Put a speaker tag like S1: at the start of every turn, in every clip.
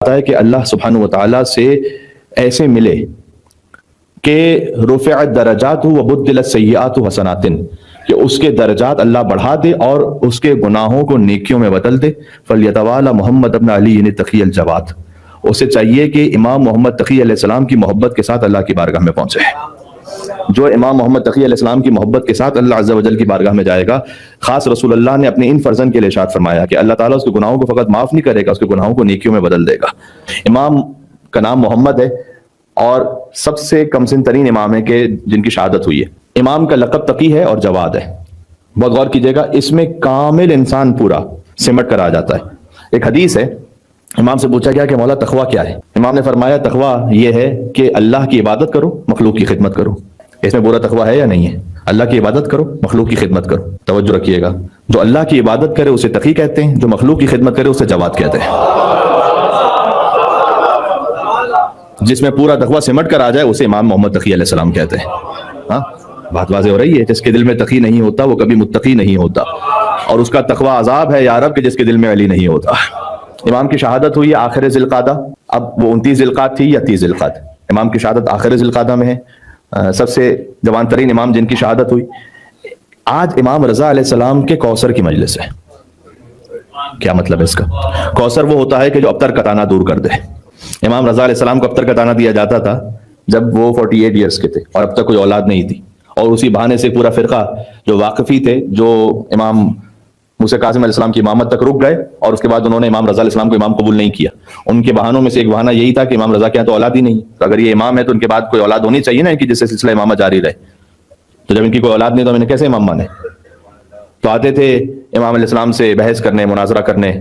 S1: ہے کہ اللہ سبحانہ وتعالیٰ سے ایسے ملے کہ رفعت درجات و بدلت سیئات و حسنات، کہ اس کے درجات اللہ بڑھا دے اور اس کے گناہوں کو نیکیوں میں بدل دے۔ فلیتوالا محمد ابن علی تقی الجواد، اسے چاہیے کہ امام محمد تقی علیہ السلام کی محبت کے ساتھ اللہ کی بارگاہ میں پہنچے۔ جو امام محمد تقی علیہ السلام کی محبت کے ساتھ اللہ عز و جل کی بارگاہ میں جائے گا، خاص رسول اللہ نے اپنے ان فرزند کے لیے ارشاد فرمایا کہ اللہ تعالیٰ اس کے گناہوں کو فقط معاف نہیں کرے گا، اس کے گناہوں کو نیکیوں میں بدل دے گا۔ امام کا نام محمد ہے اور سب سے کم سن ترین امام ہے کہ جن کی شہادت ہوئی ہے۔ امام کا لقب تقی ہے اور جواد ہے۔ بہت غور کیجئے گا، اس میں کامل انسان پورا سمٹ کر آ جاتا ہے۔ ایک حدیث ہے، امام سے پوچھا گیا کہ مولا تقویٰ کیا ہے؟ امام نے فرمایا تقویٰ یہ ہے کہ اللہ کی عبادت کرو، مخلوق کی خدمت کرو۔ اس میں پورا تقویٰ ہے یا نہیں ہے؟ اللہ کی عبادت کرو، مخلوق کی خدمت کرو۔ توجہ رکھیے گا، جو اللہ کی عبادت کرے اسے تقی کہتے ہیں، جو مخلوق کی خدمت کرے اسے جواد کہتے ہیں۔ جس میں پورا تقویٰ سمٹ کر آ جائے اسے امام محمد تقی علیہ السلام کہتے ہیں۔ ہاں، بات واضح ہو رہی ہے۔ جس کے دل میں تقی نہیں ہوتا وہ کبھی متقی نہیں ہوتا، اور اس کا تقویٰ عذاب ہے یا رب کہ جس کے دل میں علی نہیں ہوتا۔ امام کی شہادت ہوئی آخر ذی القعدہ، اب وہ 29 ذی القعدہ تھی یا 30 ذی القعدہ؟ امام کی شہادت آخر ذی القعدہ میں ہے، سب سے جوان ترین امام جن کی شہادت ہوئی۔ آج امام رضا علیہ السلام کے کوثر کی مجلس ہے۔ کیا مطلب ہے اس کا؟ کوثر وہ ہوتا ہے کہ جو ابتر کا تانا دور کر دے۔ امام رضا علیہ السلام کو ابتر کا تانا دیا جاتا تھا جب وہ 48 ایئرس کے تھے اور اب تک کوئی اولاد نہیں تھی، اور اسی بہانے سے پورا فرقہ جو واقفی تھے، جو امام موسیٰ کاظم علیہ السلام کی امامت تک رک گئے اور اس کے بعد انہوں نے امام رضا علیہ السلام کو امام قبول نہیں کیا۔ ان کے بہانوں میں سے ایک بہانہ یہی تھا کہ امام رضا کے یہاں تو اولاد ہی نہیں، تو اگر یہ امام ہے تو ان کے بعد کوئی اولاد ہونی چاہیے نا، ان کی جس سے سلسلہ امامت جاری رہے۔ تو جب ان کی کوئی اولاد نہیں تو انہیں کیسے امام مانے؟ تو آتے تھے امام علیہ السلام سے بحث کرنے، مناظرہ کرنے۔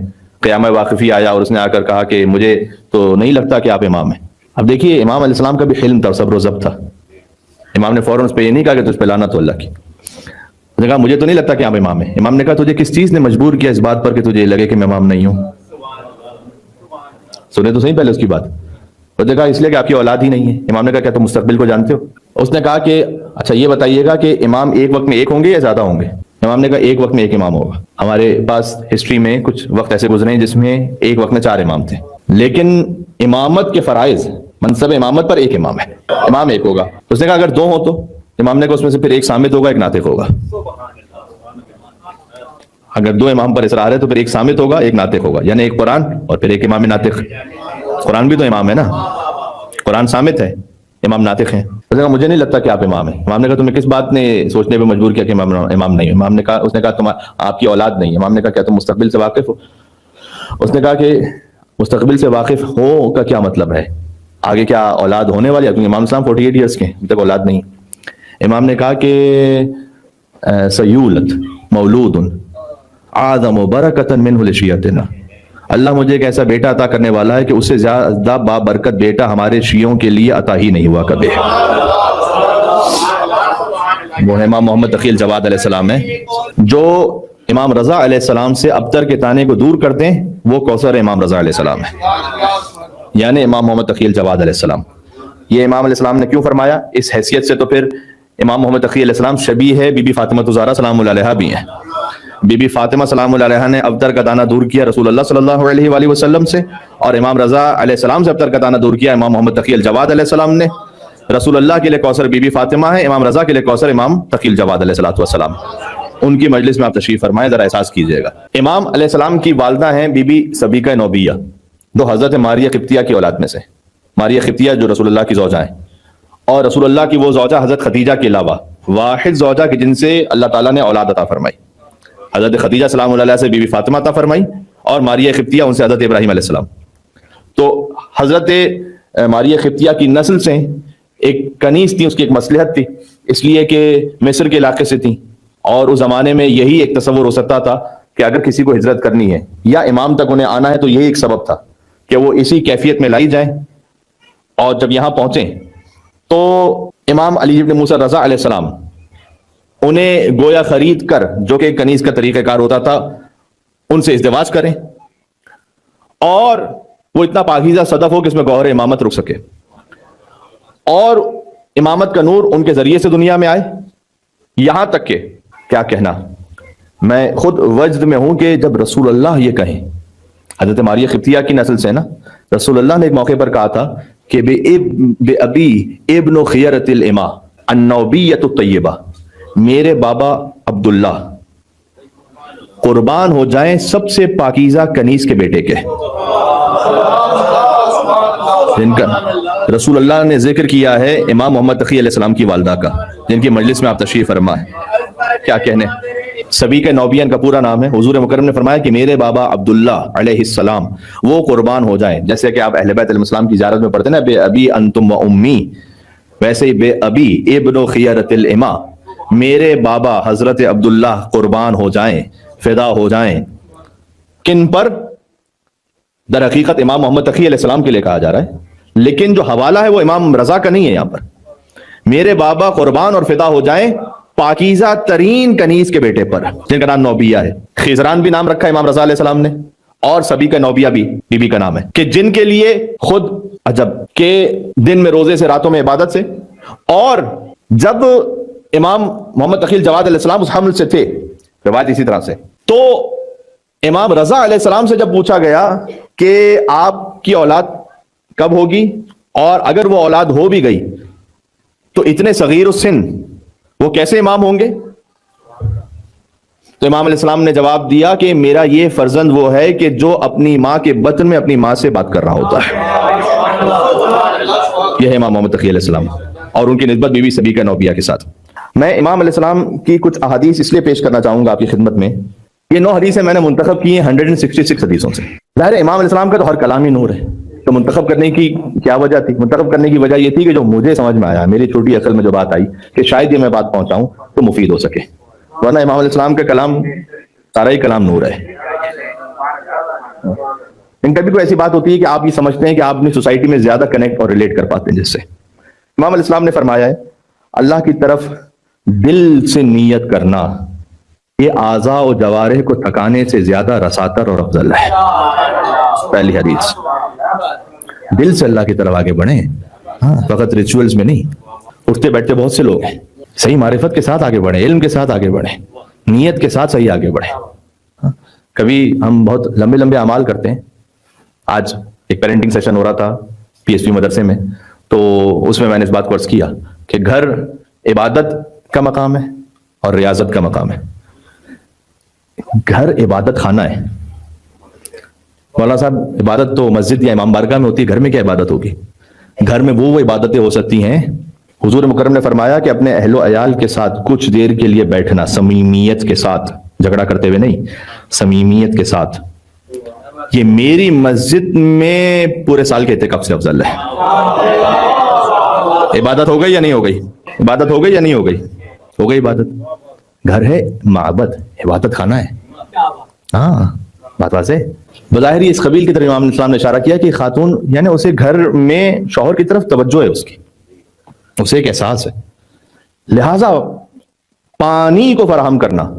S1: قیامہ واقفی آیا اور اس نے آ کر کہا کہ مجھے تو نہیں لگتا کہ آپ امام ہیں۔ اب دیکھیے، امام علیہ السلام کا بھی حلم تھا، صبر و ضبط تھا۔ امام نے فوراً اس پہ یہ نہیں کہا کہ تجھ پہ لعنت ہو اللہ کی۔ اس نے کہا مجھے تو نہیں لگتا کہ آپ امام ہیں۔ امام نے کہا تجھے کس چیز نے مجبور کیا اس بات پر کہ تجھے لگے کہ میں امام نہیں ہوں؟ سنے تو صحیح پہلے اس کی بات۔ اس نے کہا اس لیے کہ آپ کی اولاد ہی نہیں ہے۔ امام نے کہا کیا تم مستقبل کو جانتے ہو؟ اس نے کہا کہ اچھا یہ بتائیے گا کہ امام ایک وقت میں ایک ہوں گے یا زیادہ ہوں گے؟ امام نے کہا ایک وقت میں ایک امام ہوگا۔ ہمارے پاس ہسٹری میں کچھ وقت ایسے گزرے ہیں جس میں ایک وقت میں 4 امام تھے، لیکن امامت کے فرائض، منصب امامت پر ایک امام ہے، امام ایک ہوگا۔ اس نے کہا اگر 2 ہوں تو؟ امام نے کہا اس میں سے پھر ایک صامت ہوگا، ایک ناطق ہوگا۔ اگر 2 امام پر اصرار ہے تو پھر ایک صامت ہوگا، ایک ناطق ہوگا، یعنی ایک قرآن اور پھر ایک امام ناطق۔ قرآن بھی تو امام ہے نا، قرآن صامت ہے، امام ناطق ہیں۔ اس نے کہا مجھے نہیں لگتا کہ آپ امام ہیں۔ امام نے کہا تمہیں کس بات نے سوچنے پہ مجبور کیا کہ امام نہیں ہوں؟ امام نے کہا، اس نے کہا آپ کی اولاد نہیں۔ امام نے کہا کیا تم مستقبل سے واقف ہو؟ اس نے کہا کہ مستقبل سے واقف ہو کا کیا مطلب ہے؟ آگے کیا اولاد ہونے والی ہے؟ کیونکہ امام صاحب 48 ایئرس کے ہیں، ابھی تک اولاد نہیں۔ امام نے کہا کہ سیولت مولود اعظم برکۃ منہ لشیعتنا، اللہ مجھے ایک ایسا بیٹا عطا کرنے والا ہے کہ اس سے زیادہ بابرکت بیٹا ہمارے شیعوں کے لیے عطا ہی نہیں ہوا کبھی۔ وہ امام محمد تقی الجواد علیہ السلام ہے، جو امام رضا علیہ السلام سے ابتر کے تانے کو دور کر دیں، وہ کوثر امام رضا علیہ السلام ہے، یعنی امام محمد تقی الجواد علیہ السلام۔ یہ امام علیہ السلام نے کیوں فرمایا؟ اس حیثیت سے تو پھر امام محمد تقی علیہ السلام شبیہ ہے بی بی فاطمہ الزہرا سلام اللہ علیہا بھی ہیں۔ بی بی فاطمہ سلام اللہ علیہا نے ابتر کا تانا دور کیا رسول اللہ صلی اللہ علیہ وآلہ وسلم سے، اور امام رضا علیہ السلام سے ابتر کا تانا دور کیا امام محمد تقی الجواد علیہ السلام نے۔ رسول اللہ کے لیے کوثر بی بی فاطمہ ہے، امام رضا کے لیے کوثر امام تقی الجواد علیہ السلام۔ ان کی مجلس میں آپ تشریف فرمائیں، ذرا احساس کیجئے گا۔ امام علیہ السلام کی والدہ ہیں بی بی سبیکہ نوبیہ، جو حضرت ماریہ قبطیہ کی اولاد میں سے۔ ماریہ قبطیہ جو رسول اللہ کی زوجہ ہیں، اور رسول اللہ کی وہ زوجہ حضرت خدیجہ کے علاوہ واحد زوجہ کہ جن سے اللہ تعالیٰ نے اولاد عطا فرمائی۔ حضرت خدیجہ سلام اللہ علیہ سے بی بی فاطمہ عطا فرمائی، اور ماریہ قبطیہ ان سے حضرت ابراہیم علیہ السلام۔ تو حضرت ماریہ قبطیہ کی نسل سے ایک کنیز تھی، اس کی ایک مصلحت تھی، اس لیے کہ مصر کے علاقے سے تھی، اور اس زمانے میں یہی ایک تصور ہو سکتا تھا کہ اگر کسی کو ہجرت کرنی ہے یا امام تک انہیں آنا ہے تو یہی ایک سبب تھا کہ وہ اسی کیفیت میں لائی جائیں، اور جب یہاں پہنچیں تو امام علی بن موسیٰ رضا علیہ السلام انہیں گویا خرید کر، جو کہ کنیز کا طریقہ کار ہوتا تھا، ان سے ازدواج کریں، اور وہ اتنا پاکیزہ صدف ہو کہ اس میں گوہر امامت رک سکے، اور امامت کا نور ان کے ذریعے سے دنیا میں آئے۔ یہاں تک کہ کیا کہنا، میں خود وجد میں ہوں کہ جب رسول اللہ یہ کہیں، حضرت ماریہ قبطیہ کی نسل سے نا، رسول اللہ نے ایک موقع پر کہا تھا کہ بے ابی ابن خیرت الامہ النوبیۃ الطیبہ، میرے بابا عبداللہ قربان ہو جائیں سب سے پاکیزہ کنیز کے بیٹے کے، جن کا رسول اللہ نے ذکر کیا ہے امام محمد تقی علیہ السلام کی والدہ کا، جن کی مجلس میں آپ تشریف فرما ہے، کیا کہنے، سبی کے نوبیان کا پورا نام ہے۔ حضور مکرم نے فرمایا کہ میرے بابا عبداللہ علیہ السلام وہ قربان ہو جائیں، جیسے کہ آپ اہل بیت علیہ السلام کی زیارت میں پڑھتے ہیں نا، بے ابی انتم و امی، ویسے ہی بے ابی ابن خیرت الامہ، میرے بابا حضرت عبداللہ قربان ہو جائیں، فدا ہو جائیں، کن پر؟ در حقیقت امام محمد تقی علیہ السلام کے لیے کہا جا رہا ہے، لیکن جو حوالہ ہے وہ امام رضا کا نہیں ہے۔ یہاں پر میرے بابا قربان اور فدا ہو جائیں پاکیزہ ترین کنیز کے بیٹے پر، جن کا نام نوبیہ ہے۔ خیزران بھی نام رکھا ہے امام رضا علیہ السلام نے، اور سبھی کا نوبیہ بھی بی بی کا نام ہے، کہ جن کے لیے خود عجب کہ دن میں روزے سے، راتوں میں عبادت سے، اور جب امام محمد تقی جواد علیہ السلام اس حمل سے تھے، روایت اسی طرح سے، تو امام رضا علیہ السلام سے جب پوچھا گیا کہ آپ کی اولاد کب ہوگی، اور اگر وہ اولاد ہو بھی گئی تو اتنے صغیر السن وہ کیسے امام ہوں گے؟ تو امام علیہ السلام نے جواب دیا کہ میرا یہ فرزند وہ ہے کہ جو اپنی ماں کے بطن میں اپنی ماں سے بات کر رہا ہوتا ہے۔ یہ ہے امام محمد تقی علیہ السلام، اور ان کی نسبت بی بی سبیکہ نوبیہ کے ساتھ۔ میں امام علیہ السلام کی کچھ احادیث اس لیے پیش کرنا چاہوں گا آپ کی خدمت میں، یہ 9 حدیثیں میں نے منتخب کی ہیں 166 حدیثوں سے۔ ظاہر ہے امام علیہ السلام کا تو ہر کلام ہی نور ہے، تو منتخب کرنے کی کیا وجہ تھی؟ منتخب کرنے کی وجہ یہ تھی کہ جو مجھے سمجھ میں آیا، میری چھوٹی عقل میں جو بات آئی، کہ شاید یہ میں بات پہنچاؤں تو مفید ہو سکے، ورنہ امام علیہ السلام کا کلام سارا ہی کلام نور ہے۔ ان کبھی کوئی ایسی بات ہوتی ہے کہ آپ یہ سمجھتے ہیں کہ آپ اپنی سوسائٹی میں زیادہ کنیکٹ اور ریلیٹ کر پاتے ہیں جس سے۔ امام علیہ السلام نے فرمایا ہے اللہ کی طرف دل سے نیت کرنا یہ اعضاء و جوارح کو تھکانے سے زیادہ رساتر اور افضل ہے۔ پہلی حدیث، دل سے اللہ کی طرف آگے بڑھیں، ہاں فقط ریچولز میں نہیں۔ اٹھتے بیٹھتے بہت سے لوگ ہیں، صحیح معرفت کے ساتھ آگے بڑھیں، علم کے ساتھ آگے بڑھیں، نیت کے ساتھ صحیح آگے بڑھیں۔ کبھی ہم بہت لمبے لمبے اعمال کرتے ہیں۔ آج ایک پیرنٹنگ سیشن ہو رہا تھا پی ایس پی مدرسے میں، تو اس میں نے اس بات کو عرض کیا کہ گھر عبادت کا مقام ہے اور ریاضت کا مقام ہے۔ گھر عبادت خانہ ہے۔ مولانا صاحب عبادت تو مسجد یا امام بارگاہ میں ہوتی ہے، گھر میں کیا عبادت ہوگی؟ گھر میں وہ عبادتیں ہو سکتی ہیں۔ حضور مکرم نے فرمایا کہ اپنے اہل و عیال کے ساتھ کچھ دیر کے لیے بیٹھنا، صمیمیت کے ساتھ، جھگڑا کرتے ہوئے نہیں، صمیمیت کے ساتھ، یہ میری مسجد میں پورے سال کے اعتکاف سے افضل ہے۔ عبادت ہو گئی یا نہیں ہو گئی؟ عبادت ہو گئی یا نہیں ہو گئی؟ ہو گئی عبادت۔ گھر ہے معبد، عبادت خانہ ہے۔ ہاں بات واضح۔ بظاہر اس قبیل کی طرف امام علیہ السلام نے اشارہ کیا کہ خاتون یعنی اسے گھر میں شوہر کی طرف توجہ ہے، اس کی، اسے ایک احساس ہے، لہذا پانی کو فراہم کرنا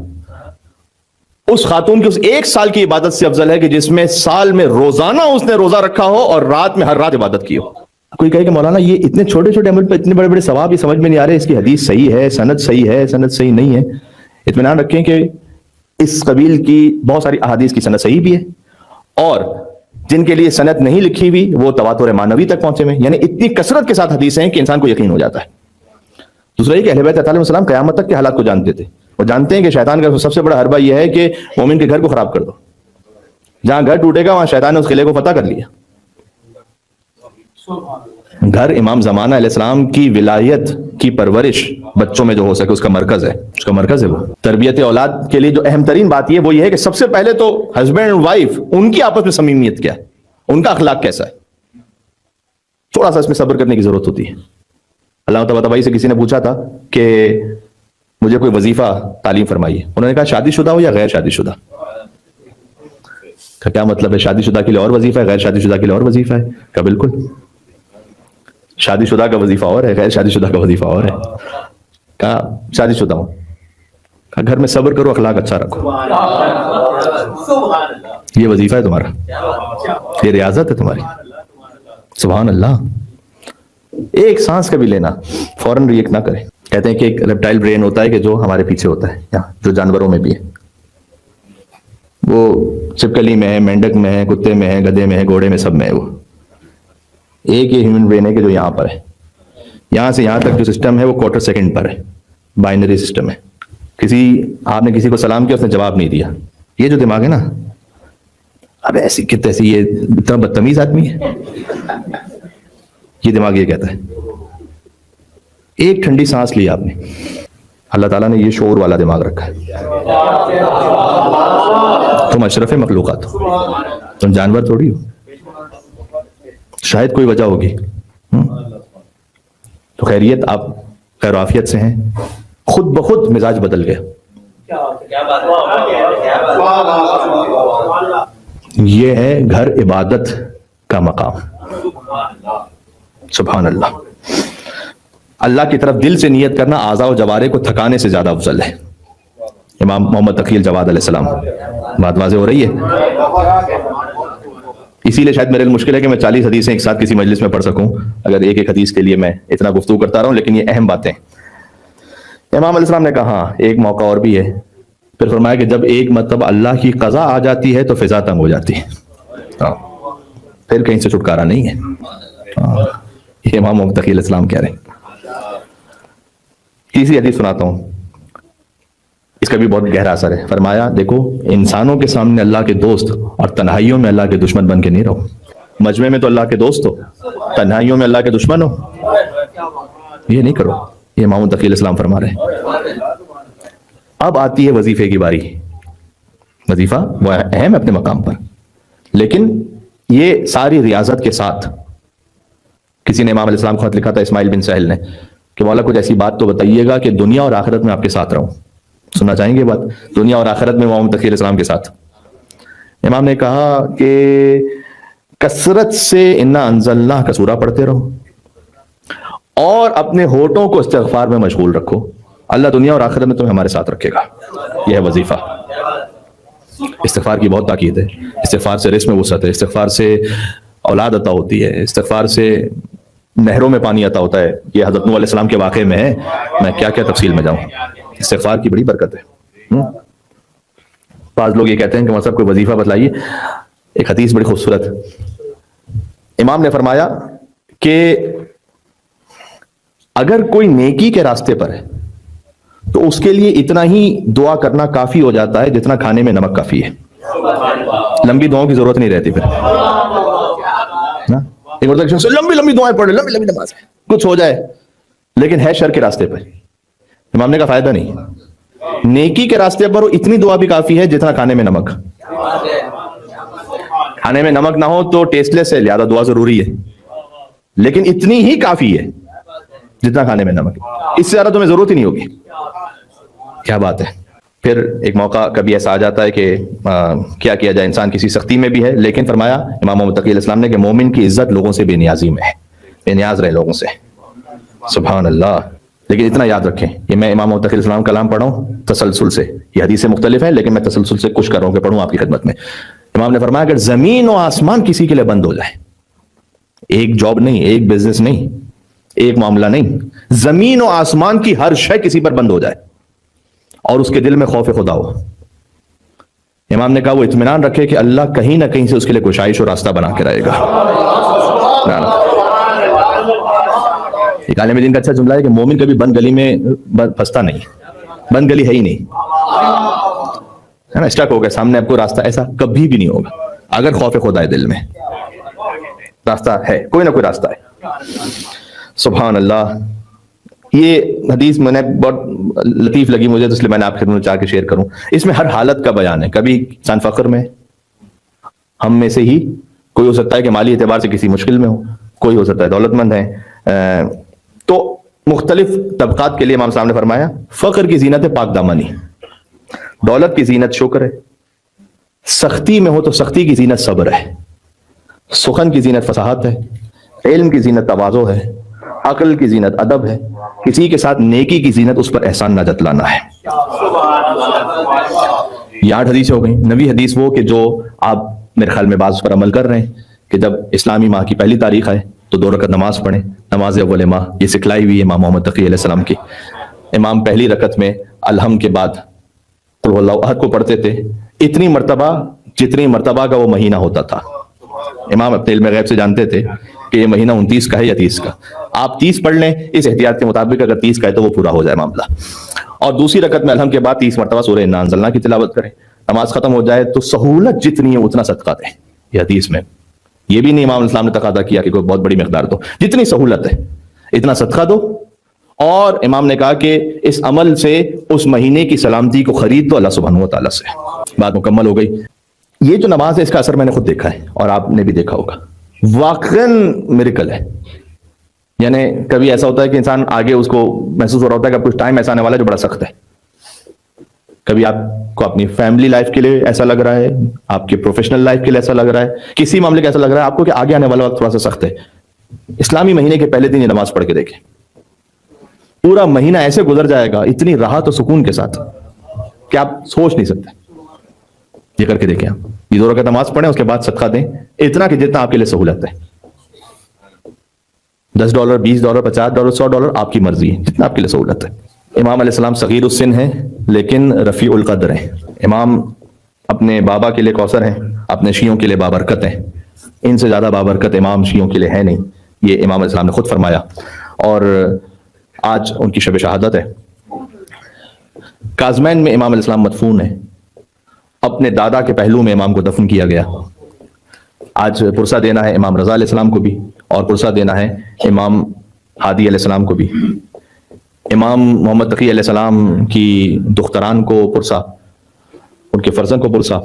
S1: اس خاتون کی اس 1 سال کی عبادت سے افضل ہے کہ جس میں سال میں روزانہ اس نے روزہ رکھا ہو اور رات میں ہر رات عبادت کی ہو۔ کوئی کہے کہ مولانا یہ اتنے چھوٹے چھوٹے عمل پہ اتنے بڑے بڑے ثواب، یہ سمجھ میں نہیں آ رہے، اس کی حدیث صحیح ہے، سند صحیح ہے، سند صحیح نہیں ہے۔ اطمینان رکھیں کہ اس قبیل کی بہت ساری احادیث کی سند صحیح بھی ہے، اور جن کے لیے سند نہیں لکھی ہوئی وہ تواتر معنوی تک پہنچے ہوئے، یعنی اتنی کثرت کے ساتھ حدیثیں ہیں کہ انسان کو یقین ہو جاتا ہے۔ دوسرا یہ کہ اہل بیت علیہ السلام قیامت تک کے حالات کو جانتے تھے، اور جانتے ہیں کہ شیطان کا سب سے بڑا حربہ یہ ہے کہ مومن کے گھر کو خراب کر دو۔ جہاں گھر ٹوٹے گا وہاں شیطان نے اس قلعے کو فتح کر لیا۔ گھر امام زمانہ علیہ السلام کی ولایت کی پرورش بچوں میں جو ہو سکے اس کا مرکز ہے، اس کا مرکز ہے۔ وہ تربیت اولاد کے لیے جو اہم ترین بات یہ وہ یہ ہے کہ سب سے پہلے تو ہسبینڈ اور وائف ان کی آپس میں صمیمیت کیا ہے، ان کا اخلاق کیسا ہے، تھوڑا سا اس میں صبر کرنے کی ضرورت ہوتی ہے۔ علامہ طباطبائی سے کسی نے پوچھا تھا کہ مجھے کوئی وظیفہ تعلیم فرمائیے، انہوں نے کہا شادی شدہ ہو یا غیر شادی شدہ؟ کیا مطلب ہے؟ شادی شدہ کے لیے اور وظیفہ ہے، غیر شادی شدہ کے لیے اور وظیفہ ہے؟ کہا بالکل، شادی شدہ کا وظیفہ اور ہے، غیر شادی شدہ کا وظیفہ اور ہے۔ کہا شادی شدہ ہوں، کہا گھر میں صبر کرو، اخلاق اچھا رکھو، یہ وظیفہ ہے تمہارا، یہ ریاضت ہے تمہاری۔ سبحان اللہ۔ ایک سانس کا بھی لینا فوراً ریئیکٹ نہ کرے۔ کہتے ہیں کہ ایک ریپٹائل برین ہوتا ہے کہ جو ہمارے پیچھے ہوتا ہے، جو جانوروں میں بھی ہے، وہ چپکلی میں ہے، مینڈک میں ہے، کتے میں ہے، گدھے میں ہے، گھوڑے میں، سب میں ہے وہ۔ ایک یہ ہیومن برین ہے کہ جو یہاں پر ہے، یہاں سے یہاں تک جو سسٹم ہے وہ کوارٹر سیکنڈ پر ہے، بائنری سسٹم ہے. آپ نے کسی کو سلام کیا، اس نے جواب نہیں دیا، یہ جو دماغ ہے نا، اب ایسی کتنے یہ اتنا بدتمیز آدمی ہے، یہ دماغ یہ کہتا ہے. ایک ٹھنڈی سانس لی آپ نے، اللہ تعالیٰ نے یہ شعور والا دماغ رکھا ہے. تم اشرف مخلوقات ہو، تم جانور تھوڑی ہو. شاید کوئی وجہ ہوگی. تو خیریت، آپ خیر عافیت سے ہیں. خود بخود مزاج بدل گیا. یہ ہے گھر عبادت کا مقام. سبحان اللہ. اللہ کی طرف دل سے نیت کرنا اعضاء و جوارح کو تھکانے سے زیادہ افضل ہے. امام محمد تقی الجواد علیہ السلام. بات واضح ہو رہی ہے؟ اسی لیے شاید میرے لیے مشکل ہے کہ میں 40 حدیثیں ایک ساتھ کسی مجلس میں پڑھ سکوں، اگر ایک ایک حدیث کے لیے میں اتنا گفتگو کرتا رہا ہوں، لیکن یہ اہم باتیں. امام علیہ السلام نے کہا ایک موقع اور بھی ہے. پھر فرمایا کہ جب ایک مرتبہ اللہ کی قضا آ جاتی ہے تو فضا تنگ ہو جاتی ہے، پھر کہیں سے چھٹکارا نہیں ہے. یہ امام محمد تقی علیہ السلام کہہ رہے ہیں. تیسری حدیث سناتا ہوں، اس کا بھی بہت گہرا اثر ہے. فرمایا دیکھو، انسانوں کے سامنے اللہ کے دوست اور تنہائیوں میں اللہ کے دشمن بن کے نہیں رہو. مجمع میں تو اللہ کے دوست ہو، تنہائیوں میں اللہ کے دشمن ہو، یہ نہیں کرو. یہ امام تقی علیہ السلام فرما رہے ہیں. اب آتی ہے وظیفے کی باری. وظیفہ وہ اہم ہے اپنے مقام پر، لیکن یہ ساری ریاضت کے ساتھ. کسی نے امام علیہ السلام کو خط لکھا تھا، اسماعیل بن سہل نے، کہ مولا کچھ ایسی بات تو بتائیے گا کہ دنیا اور آخرت میں آپ کے ساتھ رہوں. سننا چاہیں گے بات؟ دنیا اور آخرت میں امام تقی علیہ السلام کے ساتھ. امام نے کہا کہ کثرت سے انا انزلناہ کا سورہ پڑھتے رہو اور اپنے ہونٹوں کو استغفار میں مشغول رکھو. اللہ دنیا اور آخرت میں تمہیں ہمارے ساتھ رکھے گا. یہ ہے وظیفہ. استغفار کی بہت تاکید ہے. استغفار سے رزق میں وسعت ہے، استغفار سے اولاد عطا ہوتی ہے، استغفار سے نہروں میں پانی عطا ہوتا ہے. یہ حضرت نوح علیہ السلام کے واقعے میں ہے، میں کیا کیا تفصیل میں جاؤں. استغفار کی بڑی برکت ہے. بعض لوگ یہ کہتے ہیں کہ مطلب کوئی وظیفہ بتلائیے. ایک حدیث بڑی خوبصورت. امام نے فرمایا کہ اگر کوئی نیکی کے راستے پر ہے تو اس کے لیے اتنا ہی دعا کرنا کافی ہو جاتا ہے جتنا کھانے میں نمک کافی ہے. لمبی دعاؤں کی ضرورت نہیں رہتی. پھر لمبی لمبی دعائیں پڑھے، لمبی لمبی نماز کچھ ہو جائے، لیکن ہے شر کے راستے پر. امام نے کا فائدہ نہیں. نیکی کے راستے پر اتنی دعا بھی کافی ہے جتنا کھانے میں نمک. کھانے میں نمک نہ ہو تو ٹیسٹ لیس ہے، لہذا دعا ضروری ہے، لیکن اتنی ہی کافی ہے جتنا کھانے میں نمک. اس سے زیادہ تمہیں ضرورت ہی نہیں ہوگی. کیا بات ہے. پھر ایک موقع کبھی ایسا آ جاتا ہے کہ کیا کیا جائے، انسان کسی سختی میں بھی ہے، لیکن فرمایا امام محمد تقی علیہ السلام نے کہ مومن کی عزت لوگوں سے بے نیازی میں ہے. بے نیاز رہے لوگوں سے. سبحان اللہ. لیکن اتنا یاد رکھیں، یہ میں امام محمد تقی علیہ السلام کلام پڑھا ہوں تسلسل سے. یہ حدیثیں مختلف ہیں لیکن میں تسلسل سے کچھ کر رہا ہوں کہ پڑھوں آپ کی خدمت میں. امام نے فرمایا اگر زمین و آسمان کسی کے لیے بند ہو جائے، ایک جاب نہیں، ایک بزنس نہیں، ایک معاملہ نہیں، زمین و آسمان کی ہر شے کسی پر بند ہو جائے اور اس کے دل میں خوف خدا ہو، امام نے کہا وہ اطمینان رکھے کہ اللہ کہیں نہ کہیں سے اس کے لیے گشائش اور راستہ بنا کے رہے گا. ایک عالم دین کا اچھا جملہ ہے کہ مومن کبھی بند گلی میں پھنستا نہیں. بند گلی ہے ہی نہیں، ہے نا. اسٹک ہو گیا سامنے آپ کو راستہ، ایسا کبھی بھی نہیں ہوگا اگر خوف خدا ہے دل میں. راستہ ہے، کوئی نہ کوئی راستہ ہے. سبحان اللہ. یہ حدیث میں نے بہت لطیف لگی مجھے، تو اس لیے میں نے آپ کے خدمت میں چاہ کے شیئر کروں. اس میں ہر حالت کا بیان ہے. کبھی انسان فقر میں، ہم میں سے ہی کوئی ہو سکتا ہے کہ مالی اعتبار سے کسی مشکل میں ہو، کوئی ہو سکتا ہے دولت مند ہے. تو مختلف طبقات کے لیے امام صاحب نے فرمایا فقر کی زینت پاک دامنی، دولت کی زینت شکر ہے، سختی میں ہو تو سختی کی زینت صبر ہے، سخن کی زینت فصاحت ہے، علم کی زینت تواضع ہے، عقل کی زینت ادب ہے، کسی کے ساتھ نیکی کی زینت اس پر احسان نہ جتلانا ہے. یہ 8 حدیثیں ہو گئیں. 9ویں حدیث وہ کہ جو آپ میرے خیال میں بعض پر عمل کر رہے ہیں کہ جب اسلامی ماہ کی پہلی تاریخ آئے تو 2 رکعت نماز پڑھیں. نماز اول ماہ یہ سکھلائی ہوئی ہے امام محمد تقی علیہ السلام کی. امام پہلی رکعت میں الحم کے بعد قل هو اللہ احد کو پڑھتے تھے اتنی مرتبہ جتنی مرتبہ کا وہ مہینہ ہوتا تھا. امام اپنے علم غیب سے جانتے تھے کہ یہ مہینہ 29 کا ہے یا 30 کا. آپ 30 پڑھ لیں اس احتیاط کے مطابق, اگر 30 کا ہے تو وہ پورا ہو جائے معاملہ. اور دوسری رکعت میں الحمد کے بعد 30 مرتبہ سورہ انا انزلنا کی تلاوت کریں. نماز ختم ہو جائے تو سہولت جتنی ہے اتنا صدقہ دیں. یہ حدیث میں یہ بھی نہیں امام اسلام نے تقاضا کیا کہ کوئی بہت بڑی مقدار دو, جتنی سہولت ہے اتنا صدقہ دو. اور امام نے کہا کہ اس عمل سے اس مہینے کی سلامتی کو خرید دو اللہ سبحانہ و تعالیٰ سے. بات مکمل ہو گئی. یہ جو نماز ہے اس کا اثر میں نے خود دیکھا ہے اور آپ نے بھی دیکھا ہوگا, واقعاً میریکل ہے. یعنی کبھی ایسا ہوتا ہے کہ انسان آگے اس کو محسوس ہو رہا ہوتا ہے کہ اب کچھ ٹائم ایسا آنے والا ہے جو بڑا سخت ہے. کبھی آپ کو اپنی فیملی لائف کے لیے ایسا لگ رہا ہے, آپ کے پروفیشنل لائف کے لیے ایسا لگ رہا ہے, کسی معاملے کا ایسا لگ رہا ہے آپ کو کہ آگے آنے والا وقت تھوڑا سا سخت ہے. اسلامی مہینے کے پہلے دن یہ نماز پڑھ کے دیکھیں, پورا مہینہ ایسے گزر جائے گا اتنی راحت و سکون کے ساتھ کہ آپ سوچ نہیں سکتے. یہ کر کے دیکھیں, آپ یہ 2 رکعت نماز پڑھیں, اس کے بعد صدقہ دیں اتنا کہ جتنا آپ کے لیے سہولت ہے. $10 $20 $50 $100 آپ کی مرضی ہے, جتنا آپ کے لیے سہولت ہے. امام علیہ السلام صغیر السن ہیں لیکن رفیع القدر ہیں. امام اپنے بابا کے لیے کوثر ہیں, اپنے شیعوں کے لیے بابرکت ہیں. ان سے زیادہ بابرکت امام شیعوں کے لیے ہے نہیں, یہ امام علیہ السلام نے خود فرمایا. اور آج ان کی شب شہادت ہے. کازمین میں امام علیہ السلام مدفون ہیں, اپنے دادا کے پہلو میں امام کو دفن کیا گیا. آج پرسہ دینا ہے امام رضا علیہ السلام کو بھی, اور پرسہ دینا ہے امام ہادی علیہ السلام کو بھی. امام محمد تقی علیہ السلام کی دختران کو پرسہ, ان کے فرزند کو پرسہ,